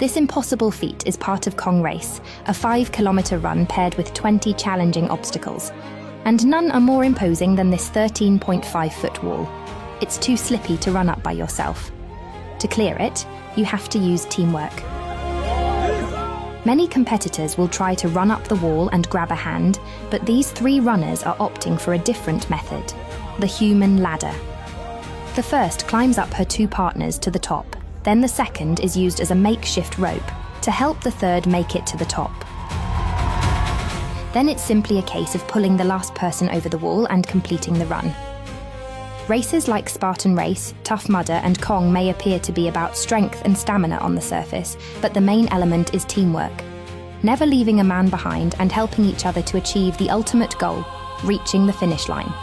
This impossible feat is part of Kong Race, a 5-kilometre run paired with 20 challenging obstacles. And none are more imposing than this 13.5-foot wall. It's too slippy to run up by yourself. To clear it, you have to use teamwork. Many competitors will try to run up the wall and grab a hand, but these 3 runners are opting for a different method: the human ladder. The first climbs up her 2 partners to the top, then the second is used as a makeshift rope to help the third make it to the top. Then it's simply a case of pulling the last person over the wall and completing the run. Races like Spartan Race, Tough Mudder and Kong may appear to be about strength and stamina on the surface, but the main element is teamwork. Never leaving a man behind and helping each other to achieve the ultimate goal, reaching the finish line.